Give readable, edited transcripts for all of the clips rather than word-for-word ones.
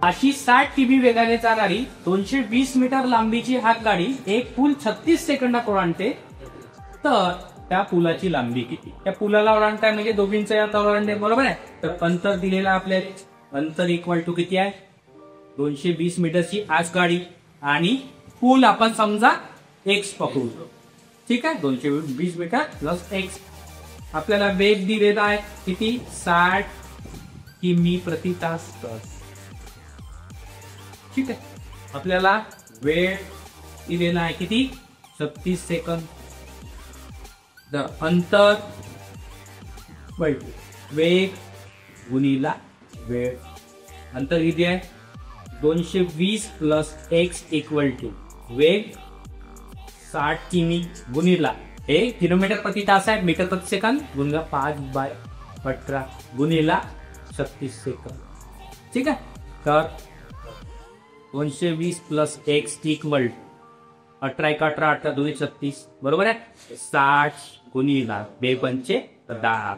अशी 60 किमी वेगाने चालणारी 220 मीटर लांबीची आगगाडी एक पूल 36 सेकंदात ओलांडते, तर त्या पुलाची लांबी किती? त्या पुलाला ओलांडताय म्हणजे दोघींचं यात ओलांडते, बरोबर आहे. तर अंतर दिलेलं आपल्याला, अंतर इक्वल टू किती आहे? 220 मीटरची आगगाडी आणि पूल आपण समजा एक्स पकडू, ठीक आहे. 220 मीटर प्लस एक्स. आपल्याला वेग दिलेला आहे किती? 60 किमी प्रति तास. ठीक आहे. आपल्याला वेळ दिलेला आहे किती? 36 सेकंद. तर अंतर वेग गुणिला वेळ, अंतर किती आहे? 220 प्लस एक्स इक्वल टू वेग 60 किमी गुणिला हे किलोमीटर प्रति तास आहे, मीटर प्रति सेकंद गुणिला 5/18 गुणिला 36 सेकंद. ठीक आहे. तर 220 प्लस एक्स इक्वल 18 2 36, बरोबर आहे. 60 गुणिला 2 पंचे 10.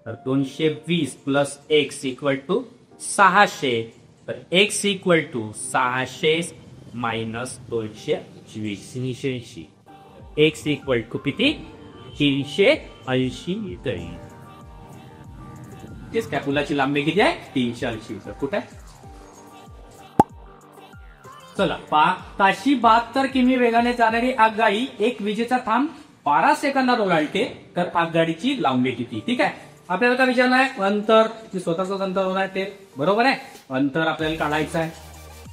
तर 220 प्लस एक्स इक्वल टू 600. तर x equal to 600 minus 220. X equal to किती? 380 मीटर. तेच काय, पुलाची लांबी किती आहे? 380 मीटर. कुठे आहे? चला, ताशी 72 किमी वेगाने जाणारी आगगाडी एक विजेचा खांब 12 सेकंदात ओलांडते, तर आगगाडीची लांबी किती? ठीक आहे. आपल्याला काय विचारलं आहे? अंतर, स्वतःच अंतर ओलांडते, बरोबर आहे. अंतर आपल्याला काढायचं आहे.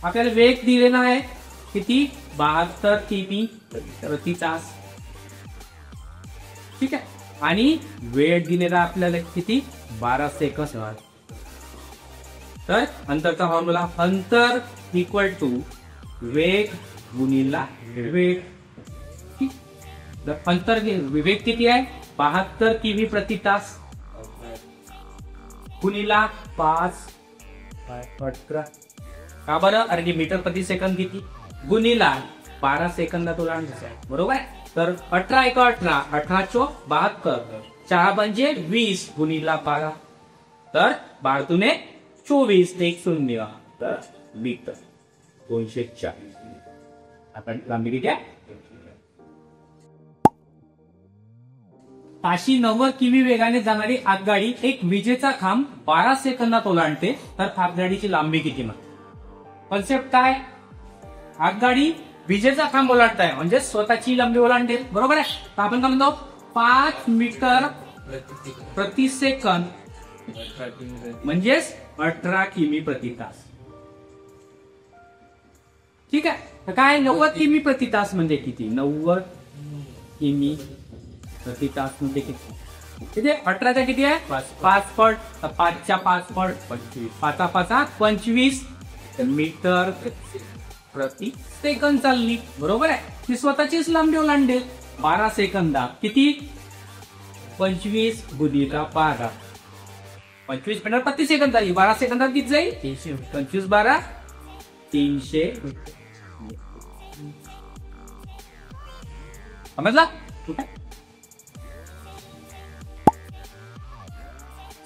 आपल्याला वेग दिलेला आहे किती? 72 किमी प्रति तास. ठीक आहे. आणि वेळ दिलेला आपल्याला किती? 12 सेकंद. तर अंतरचा फॉर्म्युला, अंतर इक्वल टू वेग गुणिला वेग. अंतर वेग किती आहे? 72 किमी प्रति तास गुणिला 5/18. का बरं? अरे मीटर प्रति सेकंद किती गुणिला 12 सेकंदात ओलांडायचं आहे, बरोबर आहे. तर 18 × 18, 18 × 72, 4 म्हणजे 20 गुणिला 12. तर 12 24 ते 1 0. तर मीटर 240. आपण लांबी किती आहे? ताशी 90 किमी वेगाने जाणारी आगगाडी एक विजेचा खांब 12 सेकंदात ओलांडते, तर आगगाडीची लांबी किती? मग कॉन्सेप्ट काय? आगगाडी विजेचा खांब ओलांडताय म्हणजे स्वतःची लांबी ओलांडते, बरोबर आहे. तर आपण काय म्हणतो? 5 मीटर प्रति सेकंद म्हणजेच 18 किमी प्रति तास. ठीक आहे. तर काय 90 किमी प्रति तास म्हणजे किती? 90 किमी प्रति तास म्हणजे किती? किती? 18चा किती आहे? 5 पट. 5च्या 5 पट 25. 5चा 5 25 मीटर प्रति सेकंद चालली, बरोबर आहे. ती स्वतःचीच लांबी ओलांडेल 12 सेकंदात. किती? 25 गुणिला 12. 25 मीटर प्रति सेकंद झाली. 12 सेकंदात किती जाईल? 25 12 300. समजला?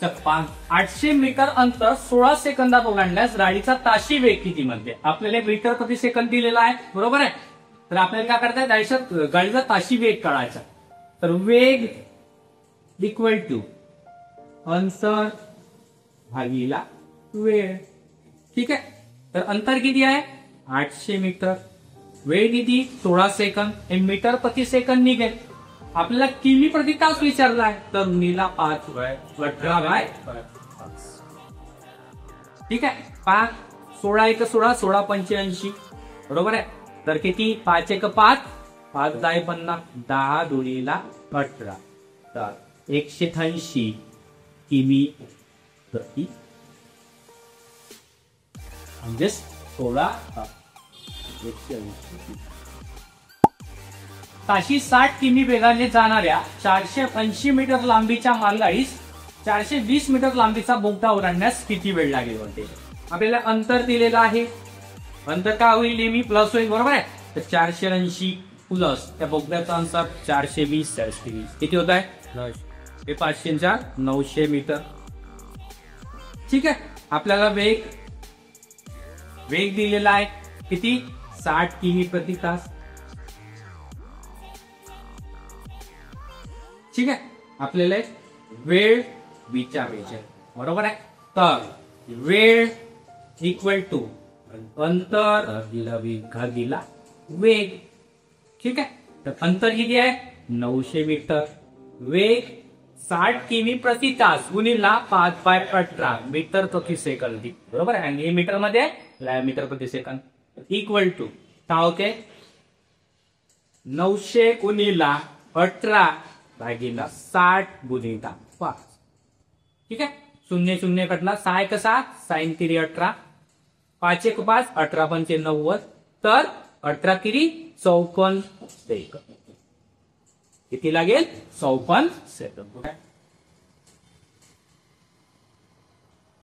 800 मीटर अंतर 16 सेकंदात ओलांडल्यास गाडीचा ताशी वेग किती म्हणते? आपल्याला मीटर प्रति सेकंद दिलेला आहे, बरोबर आहे. तर आपल्याला काय करताय? गाडीचा ताशी वेग काढायचा. तर वेग इक्वल टू अंतर भागिला वेळ. ठीक आहे. तर अंतर किती आहे? 800 मीटर. वेळ किती? 16 सेकंद. हे मीटर प्रति सेकंद निघेल. आपल्याला किमी प्रति तास विचारला आहे, तर नीला 5/18. ठीक आहे. 5 16 1 16 16 85, बरोबर आहे. तर किती? 5 1 5 5 10 50 10 गुणिला 18. तर 180 किमी प्रति म्हणजे 16 180. ताशी 60 किमी वेगाने जाणाऱ्या 480 मीटर लांबीच्या मालगाडीस 420 मीटर लांबीचा बोगदा ओलांडण्यास किती वेळ लागेल म्हणते? आपल्याला अंतर दिलेलं आहे. अंतर काय होईल? नेहमी प्लस होईल, बरोबर आहे. तर 480 प्लस त्या बोगद्याचा अंतर 420 किती होत आहे? हे 500 900 मीटर. ठीक आहे. आपल्याला वेग वेग दिलेला आहे किती 60 किमी प्रति तास. ठीक आहे. आपल्याला एक वेळ विचारायची बरोबर आहे. तर वेळ इक्वल टू अंतर भागिला वेग. ठीक आहे. तर अंतर किती आहे 900 मीटर. वेग 60 किमी प्रति तास गुणिला 5/18 मीटर प्रति सेकंद. बरोबर आहे. आणि हे मीटर मध्ये आहे मीटर प्रति सेकंद इक्वल टू काय होते 900 गुणिला 18 भागिला 60 गुणिला 5. ठीक आहे. 0 0 कटला 6 कसा साइन 3 18 5 1 5 18 5 90. तर 18 किती 54 सेकंद. किती लागेल 54 सेकंद.